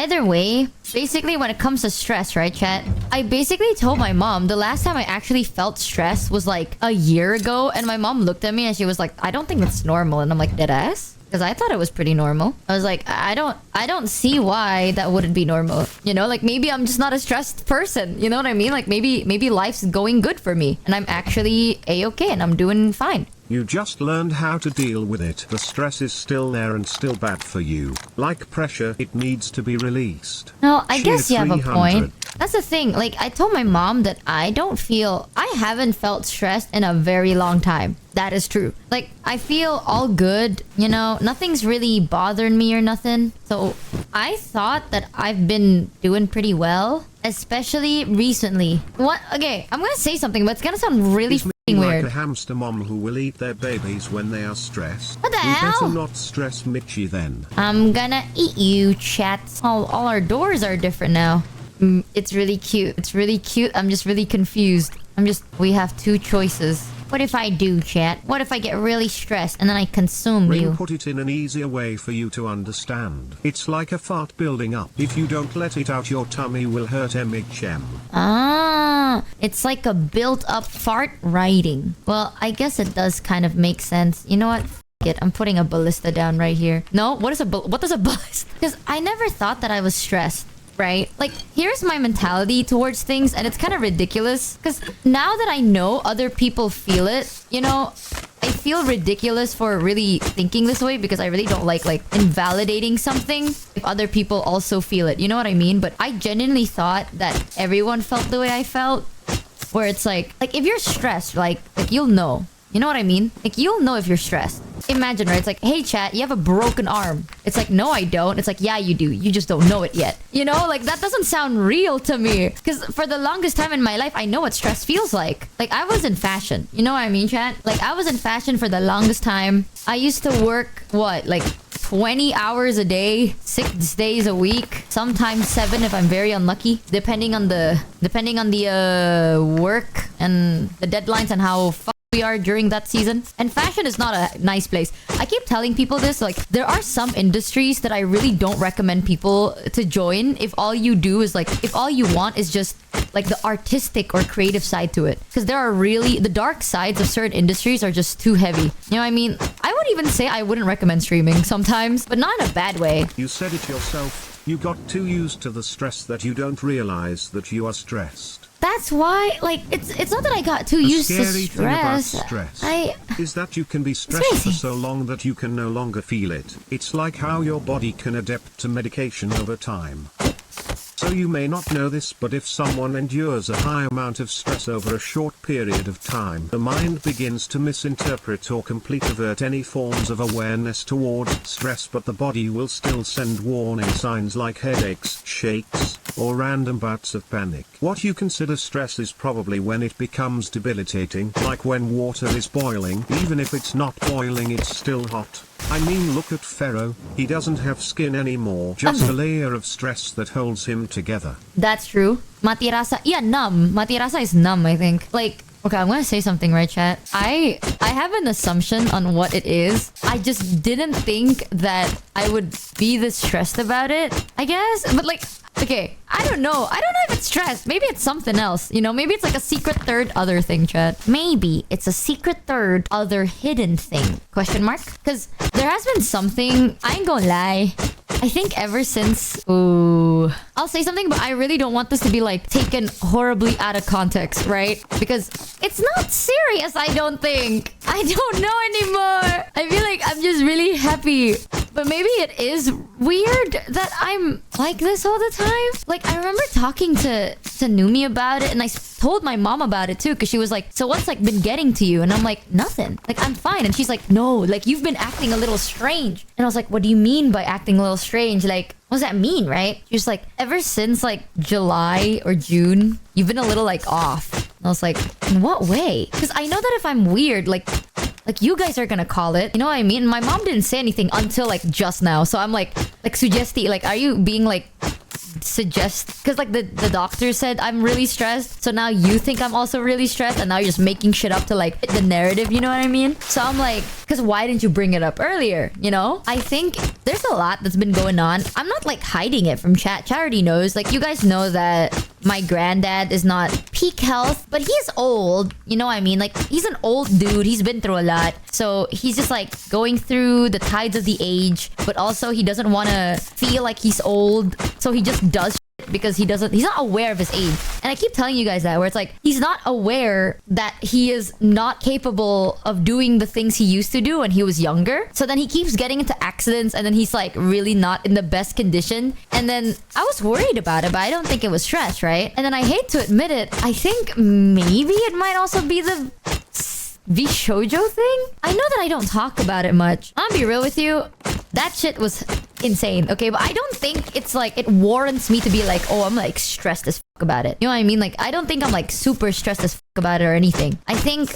Either way, basically when it comes to stress, right, chat? I basically told my mom the last time I actually felt stress was like a year ago, and my mom looked at me and she was like, I don't think that's normal. And I'm like, dead ass? Because I thought it was pretty normal. I was like, I don't see why that wouldn't be normal. You know, like maybe I'm just not a stressed person. You know what I mean? Like maybe life's going good for me and I'm actually a-okay and I'm doing fine. You just learned how to deal with it. The stress is still there and still bad for you. Like pressure, it needs to be released. No, I guess you have a 300. point. That's the thing. Like, I told my mom that I haven't felt stressed in a very long time. That is true. Like, I feel all good, you know? Nothing's really bothering me or nothing. So, I thought that I've been doing pretty well. Especially recently. What? Okay, I'm gonna say something, but it's gonna sound really weird. Like a hamster mom who will eat their babies when they are stressed. What the You hell? better not stress Michi then. I'm gonna eat you, chat. All our doors are different now. It's really cute. It's really cute. I'm just really confused. We have two choices. What if I do, chat? What if I get really stressed and then I consume you? Put it in an easier way for you to understand. It's like a fart building up. If you don't let it out, your tummy will hurt MHM. Ah, it's like a built-up fart riding. Well, I guess it does kind of make sense. You know what? F it. I'm putting a ballista down right here. No, what does a ballista? Because I never thought that I was stressed. Right? Like, here's my mentality towards things, and it's kind of ridiculous. Because now that I know other people feel it, you know, I feel ridiculous for really thinking this way because I really don't like invalidating something if other people also feel it. You know what I mean? But I genuinely thought that everyone felt the way I felt. Where it's like if you're stressed, like you'll know. You know what I mean? Like, you'll know if you're stressed. Imagine, right? It's like, hey, chat, you have a broken arm. It's like, no, I don't. It's like, yeah, you do. You just don't know it yet. You know? Like, that doesn't sound real to me. Because for the longest time in my life, I know what stress feels like. Like, I was in fashion. You know what I mean, chat? Like, I was in fashion for the longest time. I used to work, what? Like, 20 hours a day, 6 days a week, sometimes 7 if I'm very unlucky, depending on the work and the deadlines and how we are during that season. And fashion is not a nice place. I keep telling people this, like, there are some industries that I really don't recommend people to join if all you do is if all you want is just like the artistic or creative side to it. Because there are really, the dark sides of certain industries are just too heavy. You know what I mean? I would even say I wouldn't recommend streaming sometimes, but not in a bad way. You said it yourself. You got too used to the stress that you don't realize that you are stressed. That's why, like, it's not that I got too used to stress. Thing about stress is that you can be stressed for so long that you can no longer feel it. It's like how your body can adapt to medication over time. So you may not know this, but if someone endures a high amount of stress over a short period of time, the mind begins to misinterpret or completely avert any forms of awareness towards stress, but the body will still send warning signs like headaches, shakes, or random bouts of panic. What you consider stress is probably when it becomes debilitating, like when water is boiling. Even if it's not boiling, it's still hot. I mean, look at Pharaoh. He doesn't have skin anymore, just a layer of stress that holds him together. That's true. Mati rasa, yeah, numb. Mati rasa is numb, I think. Like, okay, I'm gonna say something, right, chat? I have an assumption on what it is. I just didn't think that I would be this stressed about it, I guess. But like, okay, I don't know. I don't know if it's stress. Maybe it's something else. You know, maybe it's like a secret third other thing, chat. Maybe it's a secret third other hidden thing. Question mark? Because there has been something, I ain't gonna lie. I think ever since... Ooh... I'll say something, but I really don't want this to be like taken horribly out of context, right? Because it's not serious, I don't think. I don't know anymore. I feel like I'm just really happy. But maybe it is weird that I'm like this all the time. Like, I remember talking to Numi about it, and I told my mom about it too, because she was like, so what's like been getting to you? And I'm like, nothing. Like, I'm fine. And she's like, no, like, you've been acting a little strange. And I was like, what do you mean by acting a little strange? Like, what does that mean, right? She's like, ever since like July or June, you've been a little like off. And I was like, in what way? Because I know that if I'm weird, like you guys are gonna call it. You know what I mean? My mom didn't say anything until like just now. So I'm like suggesti, like, are you being like suggest, because like the doctor said I'm really stressed, so now you think I'm also really stressed, and now you're just making shit up to like fit the narrative, you know what I mean? So I'm like, because why didn't you bring it up earlier, you know? I think there's a lot that's been going on. I'm not like hiding it from chat. Chat already knows. Like, you guys know that my granddad is not peak health, but he's old, you know what I mean? Like, he's an old dude. He's been through a lot. So he's just like going through the tides of the age, but also he doesn't want to feel like he's old. So he just does because he's not aware of his age. And I keep telling you guys that, where it's like, he's not aware that he is not capable of doing the things he used to do when he was younger. So then he keeps getting into accidents, and then he's like really not in the best condition. And then I was worried about it, but I don't think it was stress, right? And then I hate to admit it, I think maybe it might also be the VShojo thing. I know that I don't talk about it much. I'll be real with you, that shit was insane, okay? But I don't think it's like it warrants me to be like, oh, I'm like stressed as fuck about it. You know what I mean? Like, I don't think I'm like super stressed as fuck about it or anything. I think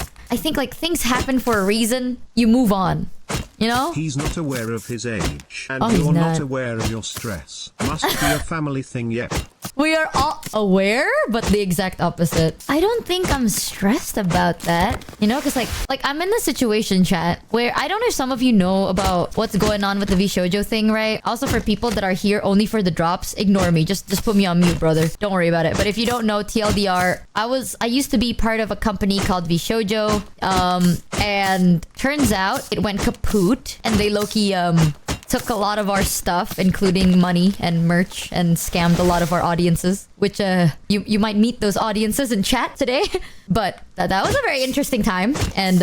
like things happen for a reason. You move on. You know? He's not aware of his age. And you're not aware of your stress. Must be a family thing, yep. We are all aware, but the exact opposite. I don't think I'm stressed about that. You know, because like I'm in the situation, chat, where I don't know if some of you know about what's going on with the VShojo thing, right? Also, for people that are here only for the drops, ignore me. Just put me on mute, brother. Don't worry about it. But if you don't know, TLDR, I used to be part of a company called VShojo. And turns out it went kaput, and they low-key took a lot of our stuff, including money and merch, and scammed a lot of our audiences, which you might meet those audiences in chat today. But that was a very interesting time, and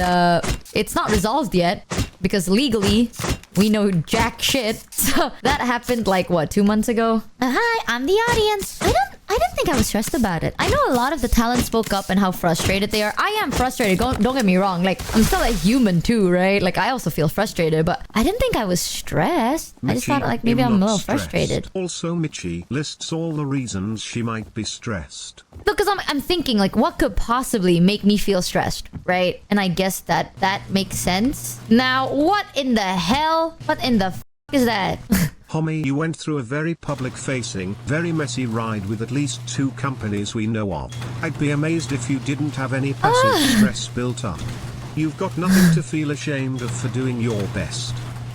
it's not resolved yet because legally we know jack shit. So that happened like what, 2 months ago? Hi, I'm the audience. I didn't think I was stressed about it. I know a lot of the talent spoke up and how frustrated they are. I am frustrated. Don't get me wrong. Like, I'm still a human too, right? Like, I also feel frustrated, but I didn't think I was stressed. Michi, I just thought like maybe I'm a little frustrated. Also, Michi lists all the reasons she might be stressed. Look, because I'm thinking like, what could possibly make me feel stressed, right? And I guess that makes sense. Now, what in the hell? What in the f*** is that? Homie, you went through a very public-facing, very messy ride with at least 2 companies we know of. I'd be amazed if you didn't have any passive stress built up. You've got nothing to feel ashamed of for doing your best.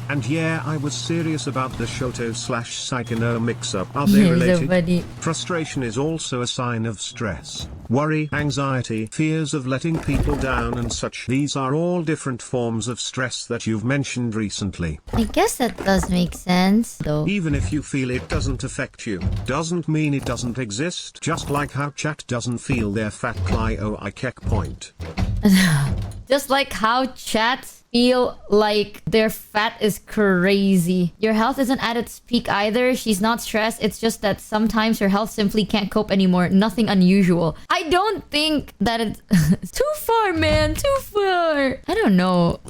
And yeah, I was serious about the Shoto/Psychono mix-up. Are they related? Frustration is also a sign of stress. Worry, anxiety, fears of letting people down and such. These are all different forms of stress that you've mentioned recently. I guess that does make sense, though. Even if you feel it doesn't affect you, doesn't mean it doesn't exist. Just like how chat doesn't feel their fat Clio Ikek point. Just like how chat feel like their fat is crazy. Your health isn't at its peak either. She's not stressed. It's just that sometimes her health simply can't cope anymore. Nothing unusual. I don't think that it's too far, man. Too far. I don't know.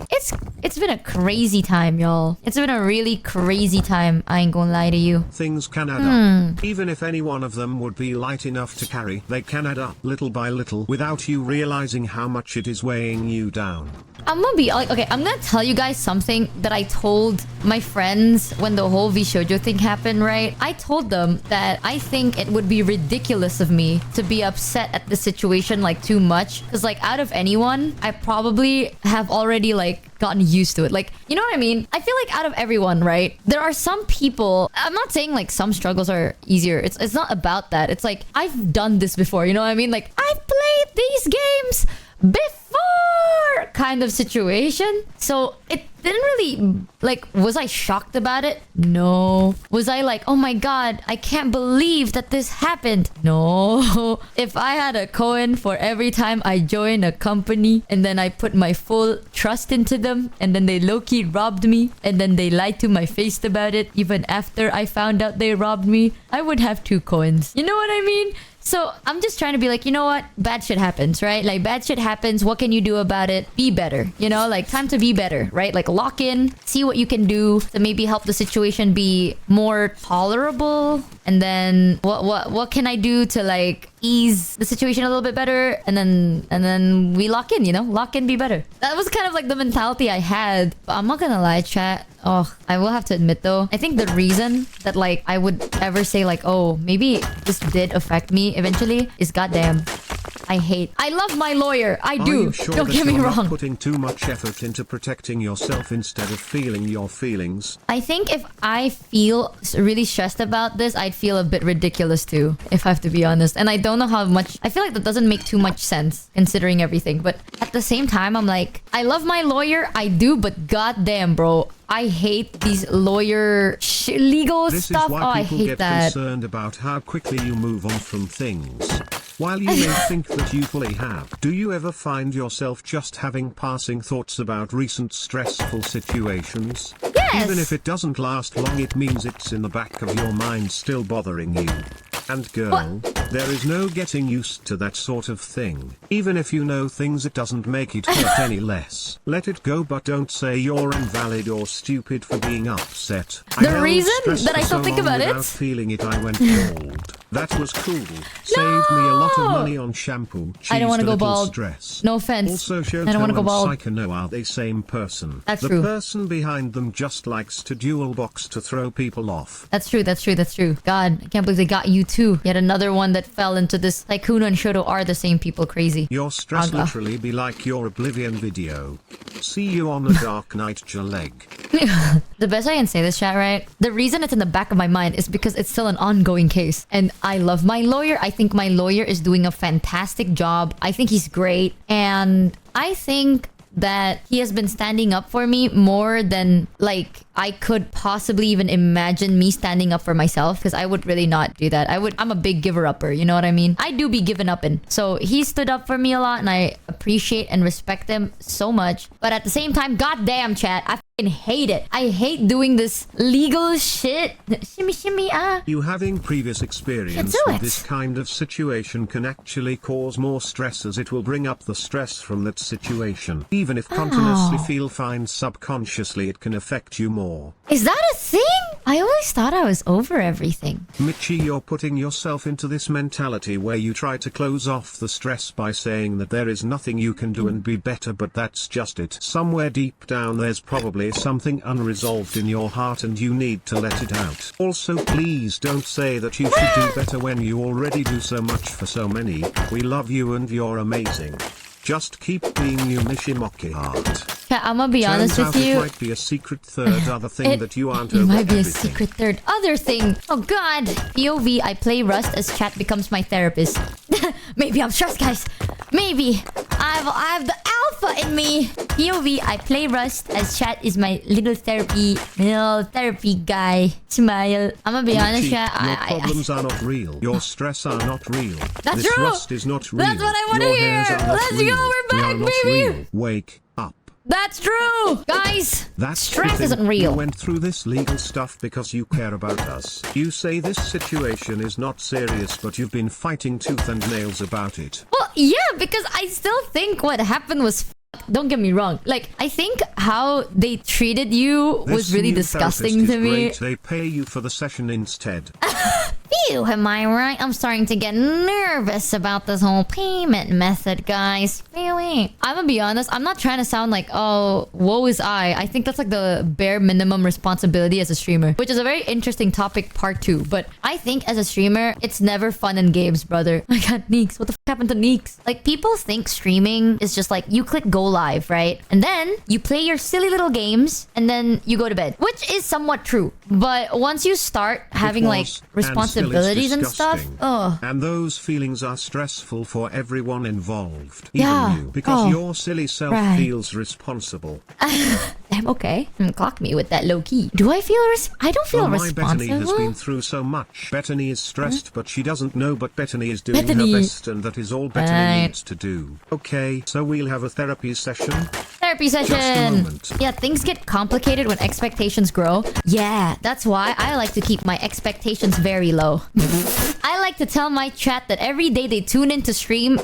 It's been a crazy time, y'all. It's been a really crazy time. I ain't gonna lie to you. Things can add up. Even if any one of them would be light enough to carry, they can add up little by little without you realizing how much it is weighing you down. I'm gonna be like, okay, I'm gonna tell you guys something that I told my friends when the whole VShojo thing happened, right? I told them that I think it would be ridiculous of me to be upset at the situation like too much. Because like out of anyone, I probably have already like gotten used to it. Like, you know what I mean? I feel like out of everyone, right? There are some people, I'm not saying like some struggles are easier. It's not about that. It's like, I've done this before, you know what I mean? Like, I've played these games before kind of situation. So it didn't really, like, was I shocked about it? No. Was I like, oh my god, I can't believe that this happened? No. If I had a coin for every time I joined a company and then I put my full trust into them and then they low-key robbed me and then they lied to my face about it even after I found out they robbed me, I would have 2 coins. You know what I mean? So I'm just trying to be like, you know what? Bad shit happens, right? Like, bad shit happens. What can you do about it? Be better. You know, like, time to be better, right? Like, lock in, see what you can do to maybe help the situation be more tolerable. And then what can I do to like ease the situation a little bit better? And then we lock in, you know? Lock in, be better. That was kind of like the mentality I had. But I'm not gonna lie, chat. Oh, I will have to admit though, I think the reason that like I would ever say like, oh, maybe this did affect me eventually is goddamn, I love my lawyer. I do. Are you sure Don't that get me you're wrong. not putting too much effort into protecting yourself instead of feeling your feelings? I think if I feel really stressed about this, I'd feel a bit ridiculous too, if I have to be honest. And I don't know how much... I feel like that doesn't make too much sense, considering everything. But at the same time, I'm like, I love my lawyer, I do, but goddamn, bro, I hate these lawyer legal This stuff. is why Oh, I people hate get that. concerned about how quickly you move on from things. While you may think that you fully have, do you ever find yourself just having passing thoughts about recent stressful situations? Yes. Even if it doesn't last long, it means it's in the back of your mind still bothering you. And girl, there is no getting used to that sort of thing. Even if you know things, it doesn't make it hurt any less. Let it go, but don't say you're invalid or stupid for being upset. The reason that I still think about it? Without feeling it, I went bald. That was cool. Saved me a lot of money on shampoo. I don't want to go bald. Stress. No offense. Also, I don't want to go bald. Psycho are they same person? That's the true. The person behind them just likes to dual box to throw people off. That's true, that's true, that's true. God, I can't believe they got you too. Yet another one that fell into this. Like Kuno and Shoto are the same people, crazy. Your stress literally be like your Oblivion video. See you on a dark night, Jaleg. The best I can say this, chat, right? The reason it's in the back of my mind is because it's still an ongoing case. And I love my lawyer. I think my lawyer is doing a fantastic job. I think he's great. And I think that he has been standing up for me more than like I could possibly even imagine me standing up for myself, because I would really not do that. I'm a big giver-upper, you know what I mean? I do be given up in. So he stood up for me a lot and I appreciate and respect him so much. But at the same time, goddamn, chat, I fucking hate it. I hate doing this legal shit. Shimmy, shimmy, ah. You having previous experience with this kind of situation can actually cause more stress, as it will bring up the stress from that situation. Even if continuously feel fine, subconsciously it can affect you more. Is that a thing? I always thought I was over everything. Michi, you're putting yourself into this mentality where you try to close off the stress by saying that there is nothing you can do and be better, but that's just it. Somewhere deep down there's probably something unresolved in your heart and you need to let it out. Also, please don't say that you should do better when you already do so much for so many. We love you and you're amazing. Just keep being you, Michi Mochi Heart. Yeah, I'm gonna be honest with you. It might be a secret third other thing that you aren't over. It might be everything. a secret third other thing. Oh god. POV, I play Rust as chat becomes my therapist. Maybe I'm stressed, guys. Maybe. I have the alpha in me. POV, I play Rust as chat is my little therapy guy. Smile. I'm gonna be honest, chat. Your problems are not real. Your stress are not real. That's this true. Rust is not real. That's what I want to Your hear. hairs are not Let's real. go. We're back, They are not baby. real. Wake up. That's true, guys. That's Stress the thing. isn't real. You went through this legal stuff because you care about us. You say this situation is not serious, but you've been fighting tooth and nails about it. Well, yeah, because I still think what happened was don't get me wrong. Like, I think how they treated you was really disgusting to me. Great. They pay you for the session instead. Phew, am I right? I'm starting to get nervous about this whole payment method, guys. Really? I'm gonna be honest, I'm not trying to sound like, oh, woe is I think that's like the bare minimum responsibility as a streamer, which is a very interesting topic, part 2. But I think as a streamer, it's never fun and games, brother. I got Neeks. What the f happened to Neeks? Like, people think streaming is just like, you click go live, right? And then you play your silly little games, and then you go to bed, which is somewhat true. But once you start having like responsibilities and stuff, and those feelings are stressful for everyone involved, even you, because your silly self feels responsible. I'm okay. Clock me with that low key. Do I feel I don't feel responsible. Bethany has been through so much. Bethany is stressed, but she doesn't know. But Bethany is doing her best, and that is all Bethany needs to do. Okay, so we'll have a therapy session. Therapy session. Just a moment. Yeah, things get complicated when expectations grow. Yeah, that's why I like to keep my expectations very low. I like to tell my chat that every day they tune in to stream,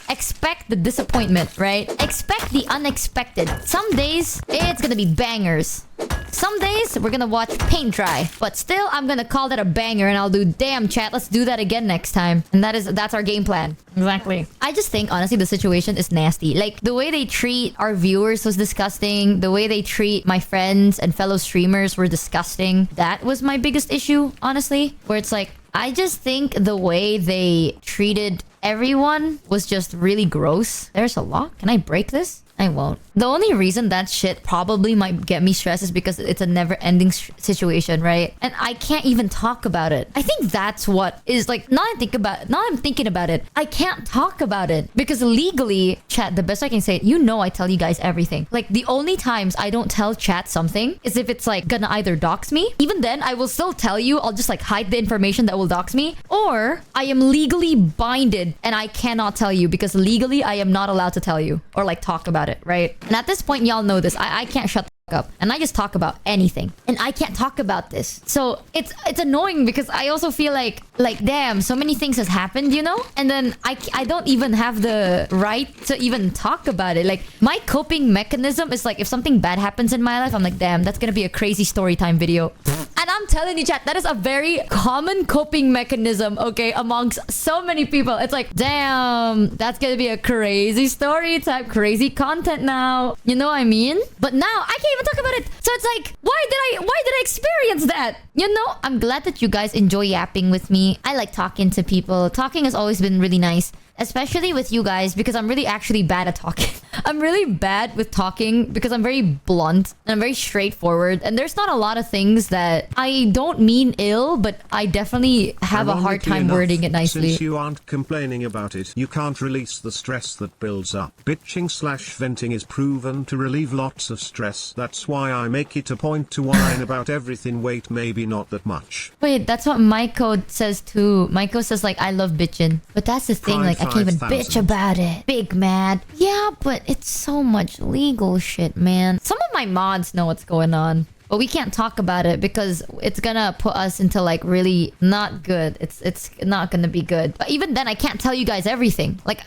expect the disappointment, right? Expect the unexpected. Some days, it's gonna be bangers. Some days, we're gonna watch paint dry. But still, I'm gonna call that a banger and I'll do, damn chat, let's do that again next time. And that's our game plan. Exactly. I just think, honestly, the situation is nasty. Like, the way they treat our viewers was disgusting. The way they treat my friends and fellow streamers were disgusting. That was my biggest issue, honestly. Where it's like, I just think the way they treated everyone was just really gross. There's a lock. Can I break this? I won't. The only reason that shit probably might get me stressed is because it's a never-ending situation, right? And I can't even talk about it. I think that's what is like. Now I'm thinking about it. I can't talk about it because legally, chat. The best I can say, you know, I tell you guys everything. Like the only times I don't tell chat something is if it's like gonna either dox me. Even then, I will still tell you. I'll just like hide the information that will dox me, or I am legally binded and I cannot tell you because legally I am not allowed to tell you or like talk about it, right? And at this point, y'all know this. I can't shut the fuck up. And I just talk about anything. And I can't talk about this. So it's annoying because I also feel like damn, so many things has happened, you know? And then I don't even have the right to even talk about it. Like my coping mechanism is like if something bad happens in my life, I'm like, damn, that's gonna be a crazy story time video. And I'm telling you, chat, that is a very common coping mechanism, okay, amongst so many people. It's like, damn, that's gonna be a crazy story type, crazy content now. You know what I mean? But now I can't even talk about it. So it's like, why did I experience that? You know, I'm glad that you guys enjoy yapping with me. I like talking to people. Talking has always been really nice. Especially with you guys, because I'm really actually bad at talking. I'm really bad with talking because I'm very blunt and I'm very straightforward. And there's not a lot of things that I don't mean ill, but I definitely have a hard time wording it nicely. Since you aren't complaining about it, you can't release the stress that builds up. Bitching/venting is proven to relieve lots of stress. That's why I make it a point to whine about everything. Wait, maybe not that much. Wait, that's what Maiko says too. Maiko says like, I love bitching. But that's the thing, like, I can't even bitch about it. Big mad. Yeah, but it's so much legal shit, man. Some of my mods know what's going on. But we can't talk about it because it's gonna put us into like really not good. It's not gonna be good. But even then, I can't tell you guys everything. Like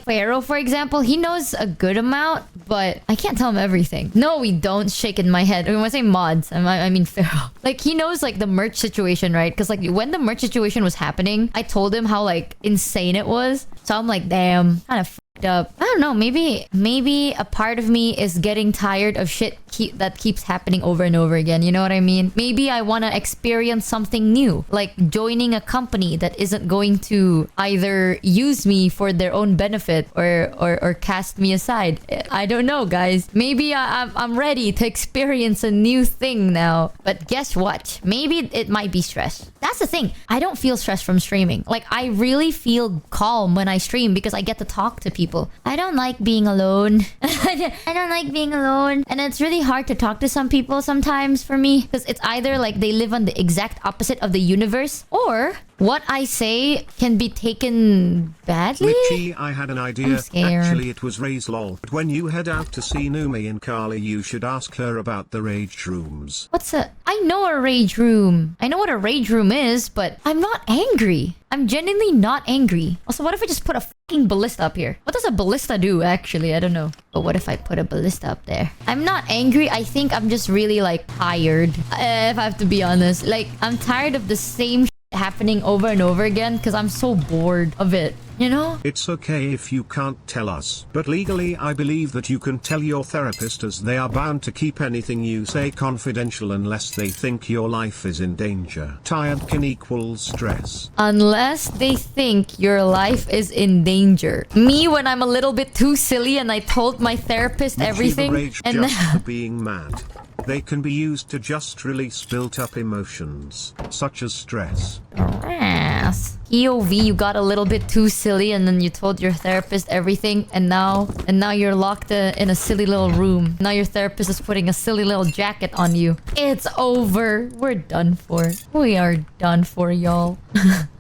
Pharaoh, for example, he knows a good amount, but I can't tell him everything. No, we don't. Shaking my head. When I say mods, I mean Pharaoh. Like he knows like the merch situation, right? Because like when the merch situation was happening, I told him how like insane it was. So I'm like, damn, kind of up. I don't know, maybe a part of me is getting tired of shit that keeps happening over and over again. You know what I mean? Maybe I want to experience something new, like joining a company that isn't going to either use me for their own benefit or cast me aside. I don't know, guys. Maybe I'm ready to experience a new thing now. But guess what? Maybe it might be stress. That's the thing. I don't feel stress from streaming. Like I really feel calm when I stream because I get to talk to people. I don't like being alone. I don't like being alone. And it's really hard to talk to some people sometimes for me. Because it's either like they live on the exact opposite of the universe, or what I say can be taken badly. Michi, I had an idea. I'm scared. Actually, it was Ray's lol. But when you head out to see Numi and Carly, you should ask her about the rage rooms. What's a... I know a rage room. I know what a rage room is, but I'm not angry. I'm genuinely not angry. Also, what if I just put a fucking ballista up here? What does a ballista do, actually? I don't know. But what if I put a ballista up there? I'm not angry. I think I'm just really, like, tired. If I have to be honest. Like, I'm tired of the same shit happening over and over again because I'm so bored of it. You know? It's okay if you can't tell us, but legally I believe that you can tell your therapist, as they are bound to keep anything you say confidential unless they think your life is in danger. Tired can equal stress. Unless they think your life is in danger. Me, when I'm a little bit too silly and I told my therapist everything, rage and just for being mad. They can be used to just release built-up emotions, such as stress. Yes. POV, you got a little bit too silly and then you told your therapist everything, and now you're locked in a silly little room. Now your therapist is putting a silly little jacket on you. It's over. We're done for. We are done for, y'all.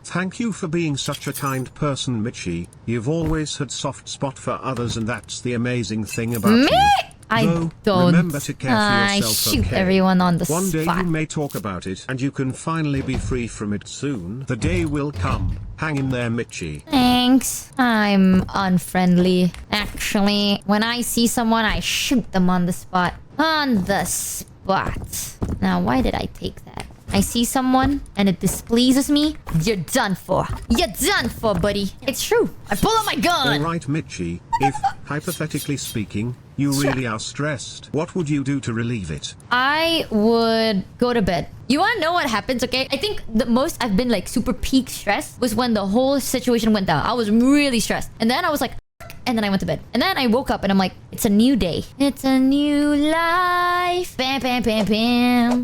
Thank you for being such a kind person, Michi. You've always had soft spot for others, and that's the amazing thing about you. Though, don't. remember to care for I yourself, shoot okay? everyone on the One day spot. you may talk about it and you can finally be free from it soon. The day will come. Hang in there, Michi. Thanks. I'm unfriendly. Actually, when I see someone, I shoot them on the spot. On the spot. Now, why did I take that? I see someone and it displeases me. You're done for. You're done for, buddy. It's true. I pull out my gun. Alright, Michi. If, hypothetically speaking, you really are stressed, what would you do to relieve it? I would go to bed. You wanna know what happens, okay? I think the most I've been like super peak stressed was when the whole situation went down. I was really stressed. And then I was like, and then I went to bed. And then I woke up and I'm like, it's a new day. It's a new life. Bam, bam, bam, bam.